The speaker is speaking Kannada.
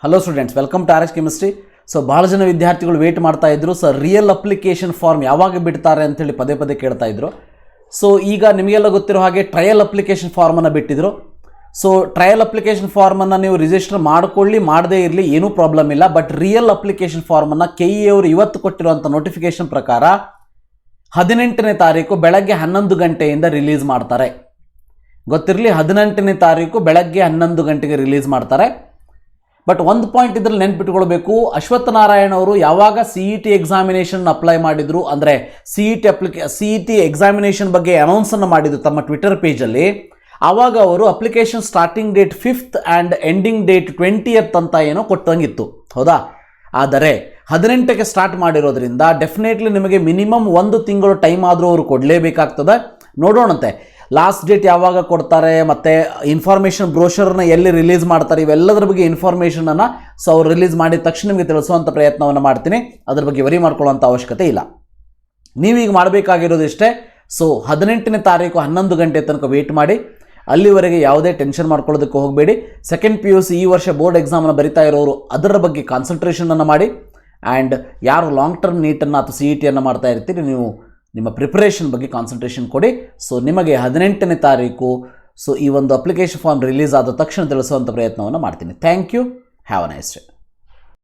Hello students, welcome to RHchemistry. So ಭಾಳ ಜನ ವಿದ್ಯಾರ್ಥಿಗಳು ವೇಟ್ ಮಾಡ್ತಾ ಇದ್ರು, ಸರ್ ರಿಯಲ್ ಅಪ್ಲಿಕೇಶನ್ ಫಾರ್ಮ್ ಯಾವಾಗ ಬಿಡ್ತಾರೆ ಅಂತೇಳಿ ಪದೇ ಪದೇ ಕೇಳ್ತಾ ಇದ್ರು. ಸೊ ಈಗ ನಿಮಗೆಲ್ಲ ಗೊತ್ತಿರೋ ಹಾಗೆ ಟ್ರಯಲ್ ಅಪ್ಲಿಕೇಶನ್ ಫಾರ್ಮನ್ನು ಬಿಟ್ಟಿದ್ರು. ಸೊ ಟ್ರಯಲ್ ಅಪ್ಲಿಕೇಶನ್ ಫಾರ್ಮನ್ನು ನೀವು ರಿಜಿಸ್ಟರ್ ಮಾಡಿಕೊಳ್ಳಿ, ಮಾಡದೇ ಇರಲಿ, ಏನೂ ಪ್ರಾಬ್ಲಮ್ ಇಲ್ಲ. ಬಟ್ ರಿಯಲ್ ಅಪ್ಲಿಕೇಶನ್ ಫಾರ್ಮನ್ನು KE ಅವರು ಇವತ್ತು ಕೊಟ್ಟಿರುವಂಥ ನೋಟಿಫಿಕೇಶನ್ ಪ್ರಕಾರ 18ನೇ ತಾರೀಕು ಬೆಳಗ್ಗೆ 11 ಗಂಟೆಯಿಂದ ರಿಲೀಸ್ ಮಾಡ್ತಾರೆ. ಗೊತ್ತಿರಲಿ, 18ನೇ ತಾರೀಕು ಬೆಳಗ್ಗೆ 11 ಗಂಟೆಗೆ ರಿಲೀಸ್ ಮಾಡ್ತಾರೆ. ಬಟ್ ಒಂದು ಪಾಯಿಂಟ್ ಇದರಲ್ಲಿ ನೆನ್ಪಿಟ್ಕೊಳ್ಬೇಕು, ಅಶ್ವತ್ಥನಾರಾಯಣ ಅವರು ಯಾವಾಗ CET ಎಕ್ಸಾಮಿನೇಷನ್ ಅಪ್ಲೈ ಮಾಡಿದ್ರು, ಅಂದರೆ CET ಎಕ್ಸಾಮಿನೇಷನ್ ಬಗ್ಗೆ ಅನೌನ್ಸನ್ನು ಮಾಡಿದ್ರು ತಮ್ಮ ಟ್ವಿಟರ್ ಪೇಜಲ್ಲಿ, ಆವಾಗ ಅವರು application starting date 5th and ending date 20th ಅಂತ ಏನೋ ಕೊಟ್ಟಂಗಿತ್ತು, ಹೌದಾ? ಆದರೆ 18ಕ್ಕೆ ಸ್ಟಾರ್ಟ್ ಮಾಡಿರೋದ್ರಿಂದ ಡೆಫಿನೆಟ್ಲಿ ನಿಮಗೆ ಮಿನಿಮಮ್ 1 ತಿಂಗಳು ಟೈಮ್ ಆದರೂ ಅವರು ಕೊಡಲೇಬೇಕಾಗ್ತದೆ. ನೋಡೋಣಂತೆ ಲಾಸ್ಟ್ ಡೇಟ್ ಯಾವಾಗ ಕೊಡ್ತಾರೆ, ಮತ್ತು ಇನ್ಫಾರ್ಮೇಷನ್ ಬ್ರೋಷರ್ನ ಎಲ್ಲಿ ರಿಲೀಸ್ ಮಾಡ್ತಾರೆ, ಇವೆಲ್ಲದರ ಬಗ್ಗೆ ಇನ್ಫಾರ್ಮೇಷನನ್ನು ಸೊ ಅವ್ರು ರಿಲೀಸ್ ಮಾಡಿದ ತಕ್ಷಣ ನಿಮಗೆ ತಿಳಿಸುವಂಥ ಪ್ರಯತ್ನವನ್ನು ಮಾಡ್ತೀನಿ. ಅದ್ರ ಬಗ್ಗೆ ವರಿ ಮಾಡ್ಕೊಳ್ಳೋಂಥ ಅವಶ್ಯಕತೆ ಇಲ್ಲ. ನೀವೀಗ ಮಾಡಬೇಕಾಗಿರೋದು ಇಷ್ಟೇ. ಸೊ 18ನೇ ತಾರೀಕು 11 ಗಂಟೆ ತನಕ ವೇಟ್ ಮಾಡಿ. ಅಲ್ಲಿವರೆಗೆ ಯಾವುದೇ ಟೆನ್ಷನ್ ಮಾಡ್ಕೊಳ್ಳೋದಕ್ಕೆ ಹೋಗಬೇಡಿ. ಸೆಕೆಂಡ್ PUC ಈ ವರ್ಷ ಬೋರ್ಡ್ ಎಕ್ಸಾಮನ್ನು ಬರಿತಾ ಇರೋರು ಅದರ ಬಗ್ಗೆ ಕಾನ್ಸಂಟ್ರೇಷನನ್ನು ಮಾಡಿ. ಆ್ಯಂಡ್ ಯಾರು ಲಾಂಗ್ ಟರ್ಮ್ ನೀಟನ್ನು ಅಥವಾ CETಯನ್ನು ಮಾಡ್ತಾ ಇರ್ತೀರಿ, ನೀವು ನಿಮ್ಮ ಪ್ರಿಪರೇಷನ್ ಬಗ್ಗೆ ಕಾನ್ಸಂಟ್ರೇಷನ್ ಕೊಡಿ. ಸೊ ನಿಮಗೆ 18ನೇ ತಾರೀಕು ಸೊ ಈ ಒಂದು ಅಪ್ಲಿಕೇಶನ್ ಫಾರ್ಮ್ ರಿಲೀಸ್ ಆದ ತಕ್ಷಣ ತಿಳಿಸುವಂಥ ಪ್ರಯತ್ನವನ್ನು ಮಾಡ್ತೀನಿ. Thank you. Have a nice day.